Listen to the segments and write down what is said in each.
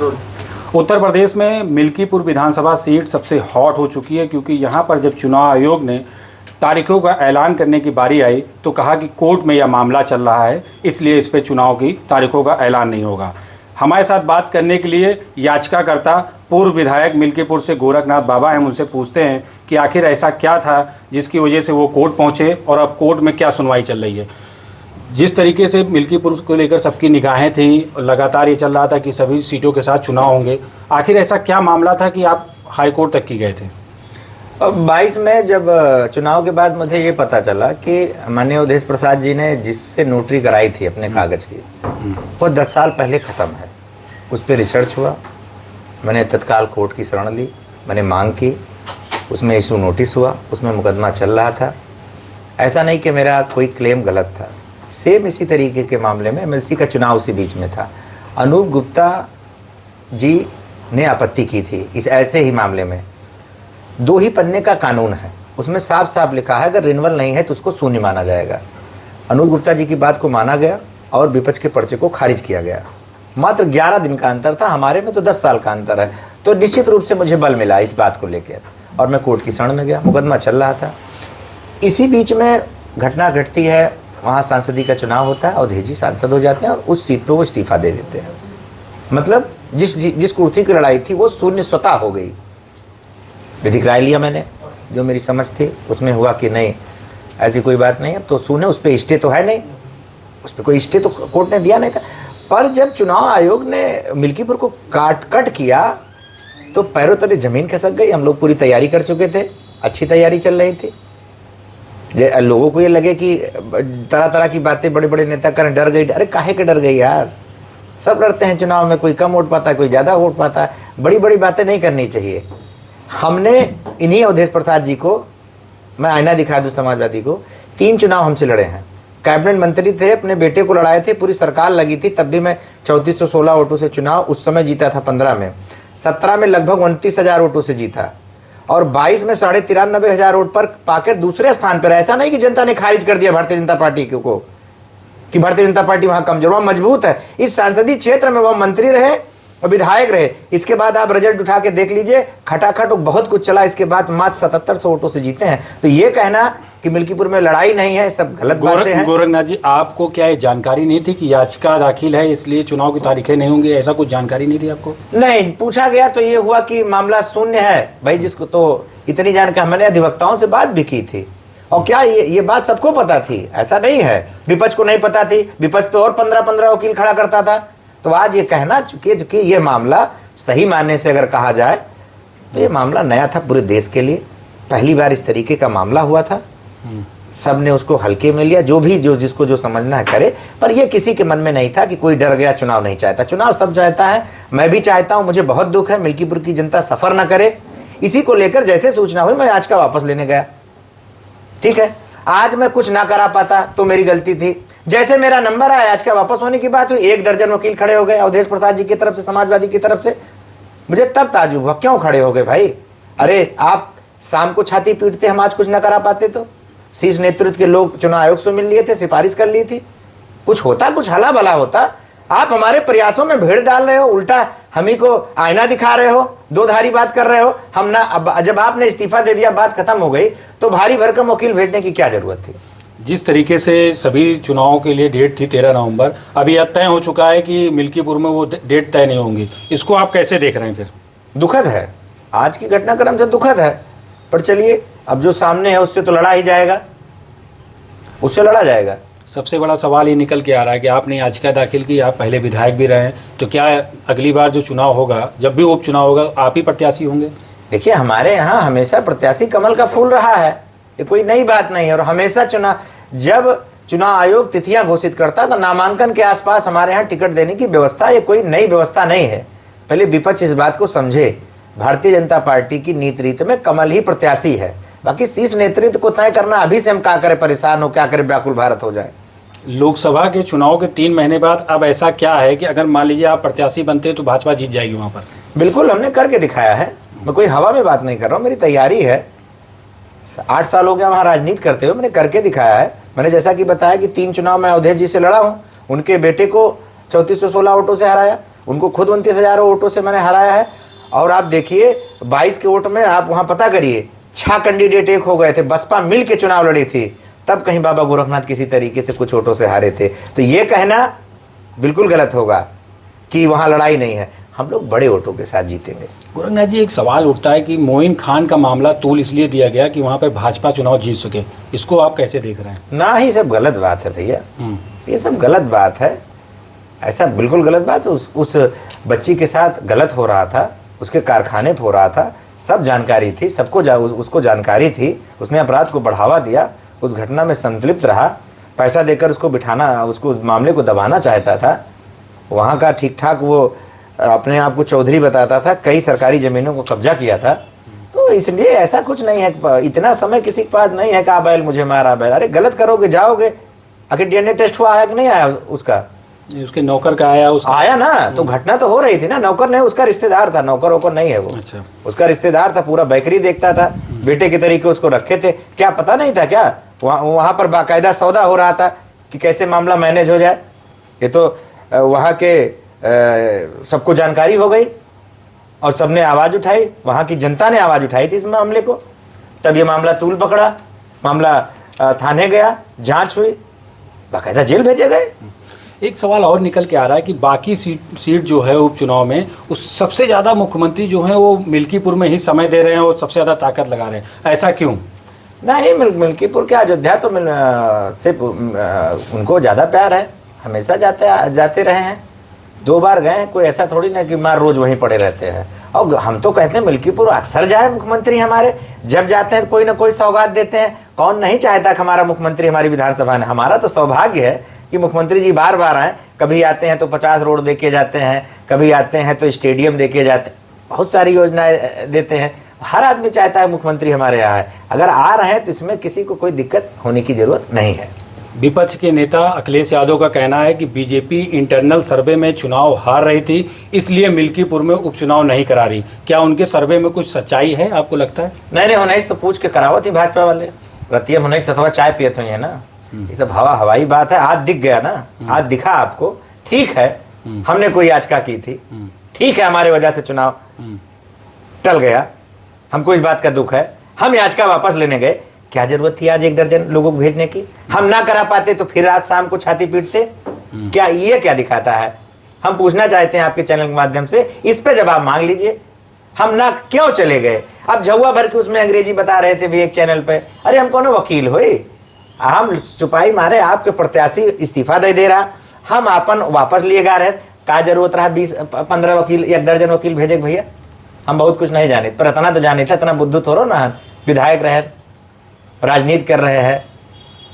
उत्तर प्रदेश में मिल्कीपुर विधानसभा सीट सबसे हॉट हो चुकी है, क्योंकि यहाँ पर जब चुनाव आयोग ने तारीखों का ऐलान करने की बारी आई तो कहा कि कोर्ट में यह मामला चल रहा है, इसलिए इस पर चुनाव की तारीखों का ऐलान नहीं होगा। हमारे साथ बात करने के लिए याचिकाकर्ता पूर्व विधायक मिल्कीपुर से गोरखनाथ बाबा हैं। उनसे पूछते हैं कि आखिर ऐसा क्या था जिसकी वजह से वो कोर्ट पहुँचे और अब कोर्ट में क्या सुनवाई चल रही है। जिस तरीके से मिल्कीपुर को लेकर सबकी निगाहें थी, लगातार ये चल रहा था कि सभी सीटों के साथ चुनाव होंगे, आखिर ऐसा क्या मामला था कि आप हाई कोर्ट तक की गए थे? 22 में जब चुनाव के बाद मुझे ये पता चला कि माननीय अवधेश प्रसाद जी ने जिससे नोटरी कराई थी अपने कागज की, वो 10 साल पहले ख़त्म है। उस पर रिसर्च हुआ, मैंने तत्काल कोर्ट की शरण ली, मैंने मांग की, उसमें इशू नोटिस हुआ, उसमें मुकदमा चल रहा था। ऐसा नहीं कि मेरा कोई क्लेम गलत था। सेम इसी तरीके के मामले में एमएलसी का चुनाव उसी बीच में था। अनूप गुप्ता जी ने आपत्ति की थी इस ऐसे ही मामले में। 2 ही पन्ने का कानून है, उसमें साफ साफ लिखा है अगर रिन्यूअल नहीं है तो उसको शून्य माना जाएगा। अनूप गुप्ता जी की बात को माना गया और विपक्ष के पर्चे को खारिज किया गया। मात्र 11 दिन का अंतर था, हमारे में तो 10 साल का अंतर है। तो निश्चित रूप से मुझे बल मिला इस बात को लेकर और मैं कोर्ट की शरण में गया। मुकदमा चल रहा था। इसी बीच में घटना घटती है, वहाँ सांसदी का चुनाव होता है, अवधेश जी सांसद हो जाते हैं और उस सीट पर वो इस्तीफा दे देते हैं। मतलब जिस कुर्सी की लड़ाई थी वो शून्य स्वतः हो गई। विधिक राय लिया मैंने, जो मेरी समझ थी उसमें हुआ कि नहीं ऐसी कोई बात नहीं, अब तो शून्य, उस पर स्टे तो है नहीं, उस पर कोई स्टे तो कोर्ट ने दिया नहीं था। पर जब चुनाव आयोग ने मिल्कीपुर को कट किया तो पैरों तले जमीन खिसक गई। हम लोग पूरी तैयारी कर चुके थे, अच्छी तैयारी चल रही थी। लोगों को ये लगे कि तरह तरह की बातें बड़े बड़े नेता करें, डर गई। अरे काहे के डर गई यार, सब डरते हैं चुनाव में, कोई कम वोट पाता है, कोई ज़्यादा वोट पाता है। बड़ी बड़ी बातें नहीं करनी चाहिए। हमने इन्हीं अवधेश प्रसाद जी को, मैं आईना दिखा दूं समाजवादी को, 3 चुनाव हमसे लड़े हैं। कैबिनेट मंत्री थे, अपने बेटे को लड़ाए थे, पूरी सरकार लगी थी, तब भी मैं 3416 वोटों से चुनाव उस समय जीता था। 15 में, 17 में लगभग 29,000 वोटों से जीता और 22 में 93,500 वोट पर पाकर दूसरे स्थान पर। ऐसा नहीं कि जनता ने खारिज कर दिया भारतीय जनता पार्टी को कि भारतीय जनता पार्टी वहां कमजोर, वहां मजबूत है। इस संसदीय क्षेत्र में वह मंत्री रहे और विधायक रहे। इसके बाद आप रिजल्ट उठा के देख लीजिए, खटाखट बहुत कुछ चला। इसके बाद मात्र 7700 वोटों से जीते हैं। तो ये कहना कि मिल्कीपुर में लड़ाई नहीं है, सब गलत बातें हैं। गोरखनाथ जी, आपको क्या ये जानकारी नहीं थी कि याचिका दाखिल है इसलिए चुनाव की तारीखें नहीं होंगी, ऐसा कुछ जानकारी नहीं थी आपको? नहीं, पूछा गया तो ये हुआ कि मामला शून्य है भाई, जिसको तो इतनी जानकारी मैंने अधिवक्ताओं से बात भी की थी। और क्या ये बात सबको पता थी? ऐसा नहीं है विपक्ष को नहीं पता थी। विपक्ष तो और 15-15 वकील खड़ा करता था। तो आज ये कहना चूंकि ये मामला सही मानने से अगर कहा जाए तो ये मामला नया था पूरे देश के लिए। पहली बार इस तरीके का मामला हुआ था। सब ने उसको हल्के में लिया, जो जिसको जो समझना है करे। पर ये किसी के मन में नहीं था कि कोई डर गया, चुनाव नहीं चाहता। चुनाव सब चाहता है, मैं भी चाहता हूं। मुझे बहुत दुख है मिल्कीपुर की जनता सफर ना करे। इसी को लेकर जैसे सूचना हुई मैं आज का वापस लेने गया। ठीक है, आज मैं कुछ ना करा पाता तो मेरी गलती थी। जैसे मेरा नंबर आया, आज का वापस होने की बात हुई, 1 दर्जन वकील खड़े हो गए अवधेश प्रसाद जी की तरफ से, समाजवादी की तरफ से। मुझे तब ताजुब हुआ, क्यों खड़े हो गए भाई? अरे आप शाम को छाती पीटते, हम आज कुछ ना करा पाते तो? शीर्ष नेतृत्व के लोग चुनाव आयोग से मिल लिए थे, सिफारिश कर ली थी, कुछ होता, कुछ हला भला होता। आप हमारे प्रयासों में भीड़ डाल रहे हो, उल्टा हम ही को आईना दिखा रहे हो, 2 धारी बात कर रहे हो। हम ना, अब जब आपने इस्तीफा दे दिया, बात खत्म हो गई, तो भारी भरकम वकील भेजने की क्या जरूरत थी? जिस तरीके से सभी चुनावों के लिए डेट थी 13 नवंबर, अभी यह तय हो चुका है कि मिल्कीपुर में वो डेट तय नहीं होंगी, इसको आप कैसे देख रहे हैं? फिर दुखद है, आज की घटनाक्रम से दुखद है। पर चलिए, अब जो सामने है उससे तो लड़ा ही जाएगा, उससे लड़ा जाएगा। सबसे बड़ा सवाल ये निकल के आ रहा है कि आपने याचिका दाखिल की, आप पहले विधायक भी रहे हैं, तो क्या अगली बार जो चुनाव होगा, जब भी उपचुनाव होगा, आप ही प्रत्याशी होंगे? देखिए, हमारे यहाँ हमेशा प्रत्याशी कमल का फूल रहा है, ये कोई नई बात नहीं है। और हमेशा जब चुनाव आयोग तिथियां घोषित करता तो नामांकन के आसपास हमारे यहाँ टिकट देने की व्यवस्था, ये कोई नई व्यवस्था नहीं है। पहले विपक्ष इस बात को समझे, भारतीय जनता पार्टी की नीति रीत में कमल ही प्रत्याशी है। बाकी शीर्ष नेतृत्व को तय करना, अभी से हम क्या करें, परेशान हो, क्या करें, व्याकुल भारत हो जाए। लोकसभा के चुनाव के 3 महीने बाद अब ऐसा क्या है कि अगर मान लीजिए आप प्रत्याशी बनते तो भाजपा जीत जाएगी वहाँ पर? बिल्कुल, हमने करके दिखाया है। मैं कोई हवा में बात नहीं कर रहा हूँ, मेरी तैयारी है। 8 साल हो गया वहाँ राजनीति करते हुए, मैंने करके दिखाया है। मैंने जैसा कि बताया कि 3 चुनाव मैं अवधेश जी से लड़ा हूँ, उनके बेटे को 3416 वोटों से हराया। उनको खुद 29,000 वोटों से मैंने हराया है। और आप देखिए 22 के वोट में आप वहाँ पता करिए 6 कैंडिडेट एक हो गए थे, बसपा मिल के चुनाव लड़ी थी, तब कहीं बाबा गोरखनाथ किसी तरीके से कुछ वोटों से हारे थे। तो ये कहना बिल्कुल गलत होगा कि वहाँ लड़ाई नहीं है। हम लोग बड़े वोटों के साथ जीतेंगे। गोरखनाथ जी, एक सवाल उठता है कि मोइन खान का मामला तूल इसलिए दिया गया कि वहाँ पर भाजपा चुनाव जीत सके, इसको आप कैसे देख रहे हैं? ना ही सब गलत बात है भैया, ये सब गलत बात है, ऐसा बिल्कुल गलत बात। उस बच्ची के साथ गलत हो रहा था, उसके कारखाने पे हो रहा था, सब जानकारी थी, सबको उसको जानकारी थी, उसने अपराध को बढ़ावा दिया, उस घटना में संतृप्त रहा, पैसा देकर उसको बिठाना, उसको मामले को दबाना चाहता था। वहाँ का ठीक ठाक वो अपने आप को चौधरी बताता था, कई सरकारी ज़मीनों को कब्जा किया था। तो इसलिए ऐसा कुछ नहीं है, इतना समय किसी के पास नहीं है कि आ बैल मुझे मारा बैल। अरे गलत करोगे जाओगे। आखिर डीएनए टेस्ट हुआ, आया कि नहीं आया उसका? उसके नौकर का आया, उसका आया ना। तो घटना तो हो रही थी ना, नौकर नहीं, उसका रिश्तेदार था, नौकर वोकर नहीं है वो। अच्छा। उसका रिश्तेदार था, पूरा बेकरी देखता था, बेटे के तरीके उसको रखे थे। क्या पता नहीं था क्या? वहाँ पर बाकायदा सौदा हो रहा था कि कैसे मामला मैनेज हो जाए। ये तो वहाँ के सबको जानकारी हो गई और सबने आवाज़ उठाई, वहाँ की जनता ने आवाज़ उठाई थी इस मामले को, तब ये मामला तूल पकड़ा, मामला थाने गया, जांच हुई, बाकायदा जेल भेजे गए। एक सवाल और निकल के आ रहा है कि बाकी सीट जो है उपचुनाव में, उस सबसे ज़्यादा मुख्यमंत्री जो है वो मिल्कीपुर में ही समय दे रहे हैं और सबसे ज़्यादा ताकत लगा रहे हैं, ऐसा क्यों? नहीं, मिल्कीपुर के अयोध्या तो सिर्फ उनको ज़्यादा प्यार है, हमेशा जाते रहे हैं, 2 बार गए, कोई ऐसा थोड़ी ना कि मार रोज वहीं पड़े रहते हैं। और हम तो कहते हैं मिल्कीपुर अक्सर जाए मुख्यमंत्री हमारे, जब जाते हैं कोई ना कोई सौगात देते हैं। कौन नहीं चाहता कि हमारा मुख्यमंत्री हमारी विधानसभा में? हमारा तो सौभाग्य है कि मुख्यमंत्री जी बार बार आए। कभी आते हैं तो 50 रोड दे के जाते हैं, कभी आते हैं तो स्टेडियम दे के जाते हैं, बहुत सारी योजनाएं देते हैं। हर आदमी चाहता है मुख्यमंत्री हमारे यहाँ है। अगर आ रहे हैं तो इसमें किसी को कोई दिक्कत होने की जरूरत नहीं है। विपक्ष के नेता अखिलेश यादव का कहना है कि बीजेपी इंटरनल सर्वे में चुनाव हार रही थी, इसलिए मिल्कीपुर में उपचुनाव नहीं करा रही। क्या उनके सर्वे में कुछ सच्चाई है, आपको लगता है? नहीं, होने तो पूछ के करावत ही भाजपा वाले, रतिया होने सतवा चाय पियत हुई है ना। ये सब हवाई बात है। आज दिख गया ना, आज दिखा आपको, ठीक है हमने कोई याचिका की थी, ठीक है हमारे वजह से चुनाव टल गया, हमको इस बात का दुख है, हम याचिका वापस लेने गए। क्या जरूरत थी आज 1 दर्जन लोगों को भेजने की? हम ना करा पाते तो फिर आज शाम को छाती पीटते? क्या ये क्या दिखाता है? हम पूछना चाहते हैं आपके चैनल के माध्यम से, इस पे जवाब मांग लीजिए। हम ना क्यों चले गए? अब झुआ भर के उसमें अंग्रेजी बता रहे थे भी एक चैनल पे। अरे हम कौन वकील हुए? हम चुपाई मारे, आपके प्रत्याशी इस्तीफा दे रहा, हम अपन वापस लिए गा रहे। क्या जरूरत रहा 20-15 वकील, 1 दर्जन वकील भेजे? भैया हम बहुत कुछ नहीं जाने, पर इतना तो जाने था, इतना बुद्धू थोड़ो ना, विधायक रहे, राजनीति कर रहे हैं,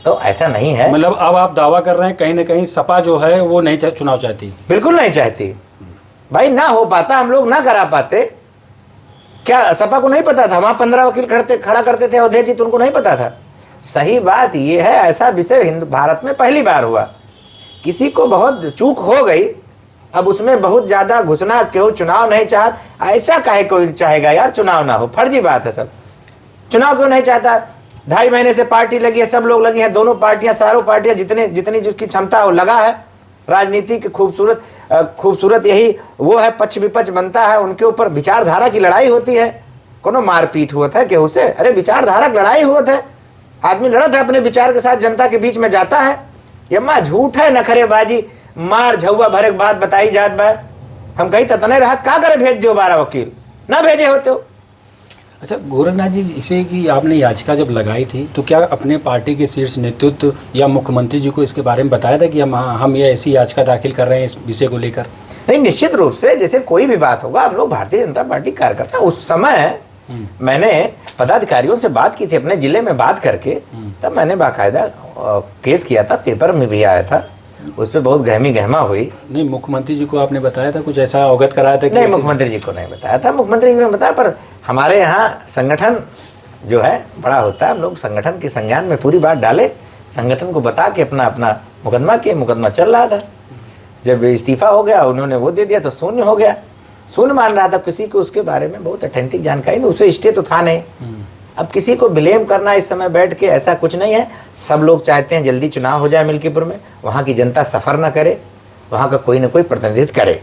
तो ऐसा नहीं है। मतलब अब आप दावा कर रहे हैं कहीं ना कहीं सपा जो है वो नहीं चुनाव चाहती? बिल्कुल नहीं चाहती भाई, ना हो पाता, हम लोग ना करा पाते। क्या सपा को नहीं पता था? वहां 15 वकील खड़ा करते थे अवधेश जी, तो उनको नहीं पता था? सही बात ये है, ऐसा विषय हिंदू भारत में पहली बार हुआ। किसी को बहुत चूक हो गई, अब उसमें बहुत ज्यादा घुसना, क्यों चुनाव नहीं चाहत, ऐसा काहे कोई चाहेगा यार चुनाव ना हो? फर्जी बात है सब। चुनाव क्यों नहीं चाहता? 2.5 महीने से पार्टी लगी है, सब लोग लगी हैं, दोनों पार्टियां, सारों पार्टियां, जितनी जिसकी क्षमता हो लगा है। राजनीति की खूबसूरत यही वो है, पक्ष विपक्ष बनता है, उनके ऊपर विचारधारा की लड़ाई होती है। कोनो मारपीट हुआ था केहू से? अरे विचारधारा की लड़ाई हुआ था, आदमी लड़त है अपने विचार के साथ, जनता के बीच में जाता है। ये माँ झूठ है, नखरेबाजी, मार झुआ भरे बात बताई जात बा। हम कहीं तो नहीं रहत, का करे भेज दियो 12 वकील, ना भेजे होते हो। अच्छा गोरखनाथ जी, इसे कि आपने याचिका जब लगाई थी तो क्या अपने पार्टी के शीर्ष नेतृत्व या मुख्यमंत्री जी को इसके बारे में बताया था कि हम ये ऐसी याचिका दाखिल कर रहे हैं इस विषय को लेकर? नहीं, निश्चित रूप से जैसे कोई भी बात होगा, हम लोग भारतीय जनता पार्टी कार्यकर्ता, उस समय मैंने पदाधिकारियों से बात की थी, अपने जिले में बात करके, तब मैंने बाकायदा केस किया था, पेपर में भी आया था, उस पर बहुत गहमा हुई। नहीं, मुख्यमंत्री जी को आपने बताया था, कुछ ऐसा अवगत कराया था? नहीं, मुख्यमंत्री जी को नहीं बताया था, मुख्यमंत्री जी ने बताया, पर हमारे यहाँ संगठन जो है बड़ा होता है, हम लोग संगठन के संज्ञान में पूरी बात डाले, संगठन को बता के अपना मुकदमा चल रहा था। जब इस्तीफा हो गया, उन्होंने वो दे दिया तो शून्य हो गया, शून्य मान रहा था। किसी को उसके बारे में बहुत अथेंटिक जानकारी नहीं, उसे स्टे तो था नहीं। अब किसी को ब्लेम करना इस समय बैठ के, ऐसा कुछ नहीं है। सब लोग चाहते हैं जल्दी चुनाव हो जाए मिल्कीपुर में, वहाँ की जनता सफ़र ना करे, वहाँ का कोई ना कोई प्रतिनिधित्व करे।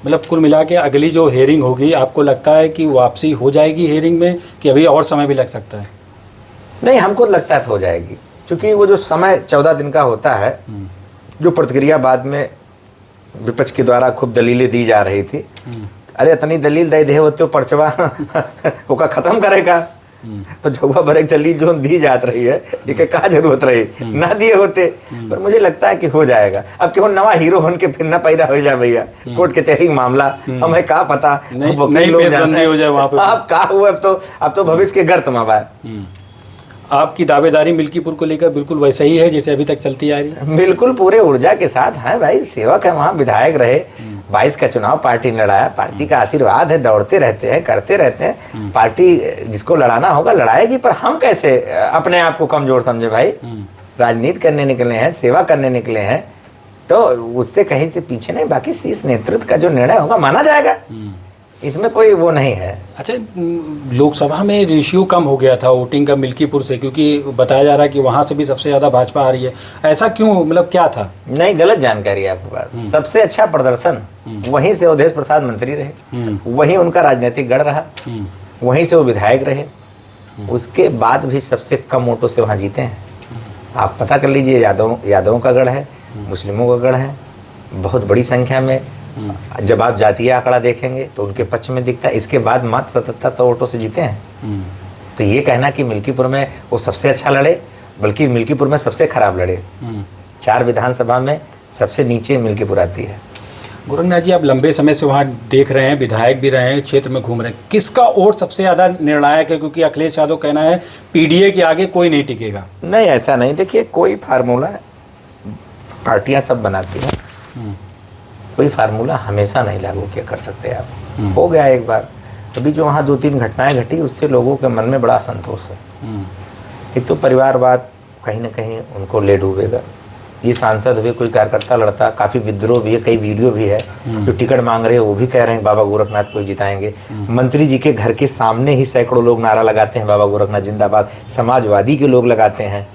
मतलब कुल मिला के अगली जो हेयरिंग होगी, आपको लगता है कि वापसी हो जाएगी हेयरिंग में, कि अभी और समय भी लग सकता है? नहीं, हमको लगता है तो हो जाएगी, क्योंकि वो जो समय 14 दिन का होता है, जो प्रतिक्रिया बाद में विपक्ष के द्वारा खूब दलीलें दी जा रही थी, अरे इतनी दलील दे दे होते हो पर्चवा ओका खत्म करेगा, तो जगह भर एक दलील जो दी जात रही है, ये क्या जरूरत रही ना दिए होते। पर मुझे लगता है कि हो जाएगा। अब क्यों नवा हीरो बन के फिर ना पैदा हो जाए भैया, कोर्ट कचहरी मामला, हमें क्या पता, वकील लोग जानते हैं अब क्या हुआ। अब तो भविष्य के गर्त में बा। आपकी दावेदारी मिल्कीपुर को लेकर बिल्कुल वैसा ही है जैसे अभी तक चलती आ रही है? बिल्कुल पूरे ऊर्जा के साथ है भाई, सेवक है, वहाँ विधायक रहे, 22 का चुनाव पार्टी ने लड़ाया, पार्टी का आशीर्वाद है, दौड़ते रहते हैं, करते रहते हैं, पार्टी जिसको लड़ाना होगा लड़ाएगी। पर हम कैसे अपने आप को कमजोर समझे भाई, राजनीति करने निकले हैं, सेवा करने निकले हैं, तो उससे कहीं से पीछे नहीं। बाकी शीर्ष नेतृत्व का जो निर्णय होगा माना जाएगा, इसमें कोई वो नहीं है। अच्छा, लोकसभा में रेशियो कम हो गया था वोटिंग का मिल्कीपुर से, क्योंकि बताया जा रहा है कि वहाँ से भी सबसे ज़्यादा भाजपा आ रही है, ऐसा क्यों, मतलब क्या था? नहीं, गलत जानकारी है आपके पास। सबसे अच्छा प्रदर्शन वहीं से अवधेश प्रसाद मंत्री रहे, वहीं उनका राजनीतिक गढ़ रहा, वहीं से वो विधायक रहे, उसके बाद भी सबसे कम वोटों से वहाँ जीते हैं। आप पता कर लीजिए, यादवों का गढ़ है, मुस्लिमों का गढ़ है, बहुत बड़ी संख्या में। जब आप जातीय आंकड़ा देखेंगे तो उनके पक्ष में दिखता है। इसके बाद मात्र 77 वोटों से जीते हैं। तो ये कहना कि मिल्कीपुर में वो सबसे अच्छा लड़े, बल्कि मिल्कीपुर में सबसे खराब लड़े। 4 विधानसभा में सबसे नीचे मिल्कीपुर आती है। गोरखनाथ जी, आप लंबे समय से वहाँ देख रहे हैं, विधायक भी रहे हैं, क्षेत्र में घूम रहे हैं, किसका वोट सबसे ज़्यादा निर्णायक है? क्योंकि अखिलेश यादव कहना है पीडीए के आगे कोई नहीं टिकेगा। नहीं, ऐसा नहीं। देखिए, कोई फार्मूला पार्टियां सब बनाती हैं, कोई फार्मूला हमेशा नहीं लागू किया कर सकते आप। हो गया एक बार, अभी जो वहाँ 2-3 घटनाएं घटी, उससे लोगों के मन में बड़ा असंतोष है। एक तो परिवारवाद कहीं ना कहीं उनको ले डूबेगा। ये सांसद हुए, कोई कार्यकर्ता लड़ता, काफ़ी विद्रोह भी है, कई वीडियो भी है, जो टिकट मांग रहे हैं वो भी कह रहे हैं बाबा गोरखनाथ को जिताएंगे। मंत्री जी के घर के सामने ही सैकड़ों लोग नारा लगाते हैं बाबा गोरखनाथ जिंदाबाद, समाजवादी के लोग लगाते हैं।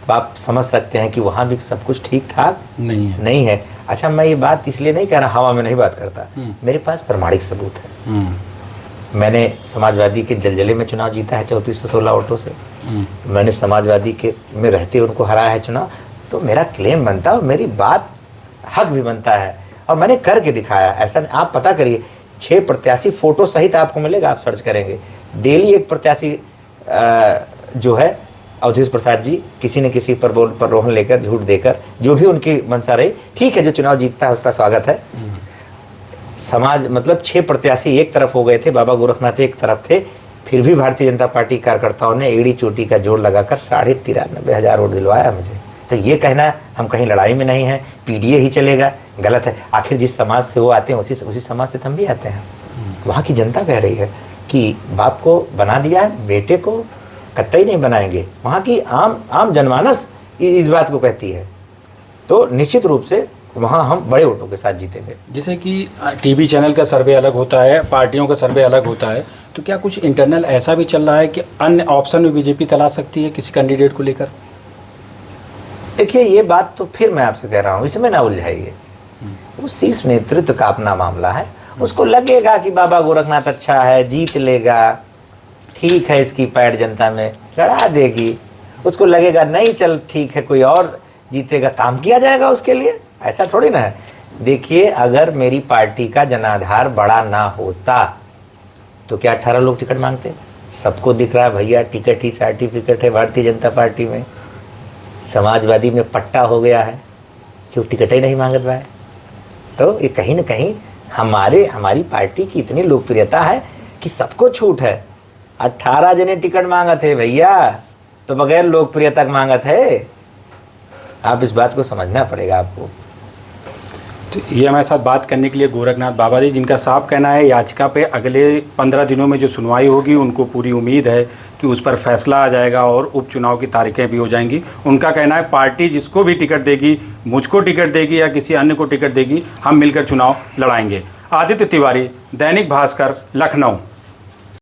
तो आप समझ सकते हैं कि वहाँ भी सब कुछ ठीक ठाक नहीं है। अच्छा, मैं ये बात इसलिए नहीं कह रहा, हवा में नहीं बात करता, मेरे पास प्रमाणिक सबूत है। मैंने समाजवादी के जलजले में चुनाव जीता है 3416 वोटों से। मैंने समाजवादी के में रहते उनको हराया है चुनाव। तो मेरा क्लेम बनता है और मेरी बात हक भी बनता है, और मैंने करके दिखाया। ऐसा आप पता करिए, 6 प्रत्याशी फोटो सहित आपको मिलेगा, आप सर्च करेंगे। डेली एक प्रत्याशी जो है अवधेश प्रसाद जी किसी न किसी पर रोहन लेकर, झूठ देकर, जो भी उनकी मंशा रही, ठीक है, जो चुनाव जीतता है उसका स्वागत है। समाज मतलब 6 प्रत्याशी एक तरफ हो गए थे, बाबा गोरखनाथ एक तरफ थे, फिर भी भारतीय जनता पार्टी कार्यकर्ताओं ने एड़ी चोटी का जोड़ लगाकर 93,500 वोट दिलवाया मुझे। तो ये कहना हम कहीं लड़ाई में नहीं है, पीडीए ही चलेगा, गलत है। आखिर जिस समाज से वो आते हैं उसी समाज से हम भी आते हैं। वहाँ की जनता कह रही है कि बाप को बना दिया है, बेटे को कतई नहीं बनाएंगे। वहाँ की आम जनमानस इस बात को कहती है। तो निश्चित रूप से वहाँ हम बड़े वोटों के साथ जीतेंगे। जैसे कि टीवी चैनल का सर्वे अलग होता है, पार्टियों का सर्वे अलग होता है, तो क्या कुछ इंटरनल ऐसा भी चल रहा है कि अन्य ऑप्शन में बीजेपी तलाश सकती है किसी कैंडिडेट को लेकर? देखिए, ये बात तो फिर मैं आपसे कह रहा हूँ, इसमें ना उलझाइए। वो शीर्ष नेतृत्व का अपना मामला है। उसको लगेगा कि बाबा गोरखनाथ अच्छा है, जीत लेगा, ठीक है, इसकी पैठ जनता में लड़ा देगी। उसको लगेगा नहीं, चल ठीक है, कोई और जीतेगा, काम किया जाएगा उसके लिए। ऐसा थोड़ी ना है। देखिए, अगर मेरी पार्टी का जनाधार बड़ा ना होता तो क्या 18 लोग टिकट मांगते? सबको दिख रहा है भैया, टिकट ही सर्टिफिकेट है भारतीय जनता पार्टी में। समाजवादी में पट्टा हो गया है, क्यों टिकट ही नहीं मांग रहा है? तो ये कहीं ना कहीं हमारी पार्टी की इतनी लोकप्रियता है कि सबको छूट है। 18 जने टिकट मांगा थे भैया, तो बगैर लोकप्रियता मांगा थे। आप इस बात को समझना पड़ेगा आपको। तो ये हमारे साथ बात करने के लिए गोरखनाथ बाबा जी, जिनका साफ कहना है याचिका पे अगले 15 दिनों में जो सुनवाई होगी, उनको पूरी उम्मीद है कि उस पर फैसला आ जाएगा और उपचुनाव की तारीखें भी हो जाएंगी। उनका कहना है पार्टी जिसको भी टिकट देगी, मुझको टिकट देगी या किसी अन्य को टिकट देगी, हम मिलकर चुनाव लड़ाएंगे। आदित्य तिवारी, दैनिक भास्कर, लखनऊ।